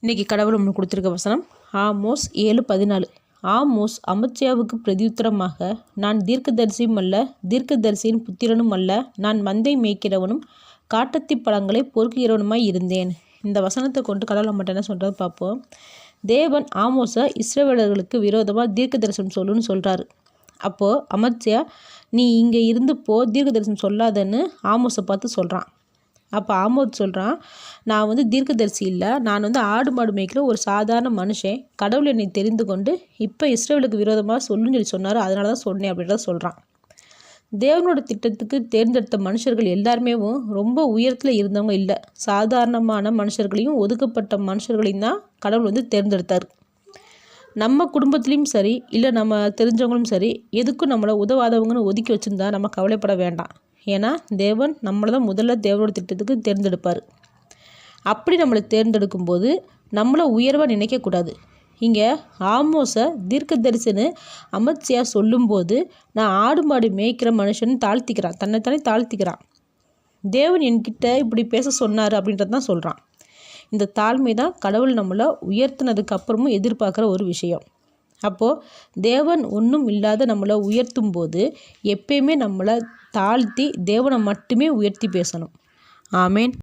இன்றைக்கி கடவுள் நம்மளுக்கு கொடுத்துருக்க வசனம் ஆமோஸ் 7:14. ஆமோஸ் அமத்சியாவுக்கு பிரதியுத்தரமாக, நான் தீர்க்கதரிசியும் அல்ல, தீர்க்கதரிசியின் புத்திரனும் அல்ல, நான் மந்தை மேய்க்கிறவனும் காட்டத்தி பழங்களை பொறுக்குகிறவனுமாய் இருந்தேன். இந்த வசனத்தை கொண்டு கடவுள் நம்மகிட்ட என்ன சொல்கிறது பார்ப்போம். தேவன் ஆமோஸை இஸ்ரவேலர்களுக்கு விரோதமாக தீர்க்க தரிசனம் சொல்லுன்னு சொல்கிறாரு. அப்போது அமத்சியா, நீ இங்கே இருந்து போ, தீர்க்க தரிசனம் சொல்லாதன்னு ஆமோஸை பார்த்து சொல்கிறான். அப்போ ஆமோஸ் சொல்கிறான், நான் தீர்க்கதரிசி இல்லை, நான் ஆடு மாடு மேய்க்கிற ஒரு சாதாரண மனுஷன். கடவுள் என்னை தெரிந்து கொண்டு இப்போ இஸ்ரவேலுக்கு விரோதமாக சொல்லுன்னு சொல்லி சொன்னார், அதனால தான் சொன்னேன் அப்படின்றத சொல்கிறான். தேவனோட திட்டத்துக்கு தேர்ந்தெடுத்த மனுஷர்கள் எல்லாருமே ரொம்ப உயரத்தில் இருந்தவங்க இல்லை, சாதாரணமான மனுஷர்களையும் ஒதுக்கப்பட்ட மனுஷர்களையும் தான் கடவுள் தேர்ந்தெடுத்தார். நம்ம குடும்பத்துலேயும் சரி, இல்லை நம்ம தெரிஞ்சவங்களும் சரி, எதுக்கும் நம்மளை உதவாதவங்கன்னு ஒதுக்கி வச்சுருந்தா நம்ம கவலைப்பட வேண்டாம். ஏன்னா தேவன் நம்மளை தான் முதல்ல தேவனோட திட்டத்துக்கு தேர்ந்தெடுப்பார். அப்படி நம்மளை தேர்ந்தெடுக்கும் போது நம்மளை உயர்வாக நினைக்கக்கூடாது. இங்கே ஆமோஸை தீர்க்கதரிசனு அமத்சியா சொல்லும்போது, நான் ஆடு மாடு மேய்க்கிற மனுஷன் தாழ்த்திக்கிறான், தன்னைத்தானே தாழ்த்திக்கிறான். தேவன் என்கிட்ட இப்படி பேச சொன்னார் அப்படின்றது தான் சொல்கிறான். இந்த தாழ்மை தான் கடவுள் நம்மளை உயர்த்தினதுக்கு அப்புறமும் எதிர்பார்க்குற ஒரு விஷயம். அப்போது தேவன் ஒன்றும் இல்லாத நம்மளை உயர்த்தும் போது எப்பயுமே நம்மளை தாழ்த்தி தேவனை மட்டுமே உயர்த்தி பேசணும். ஆமேன்.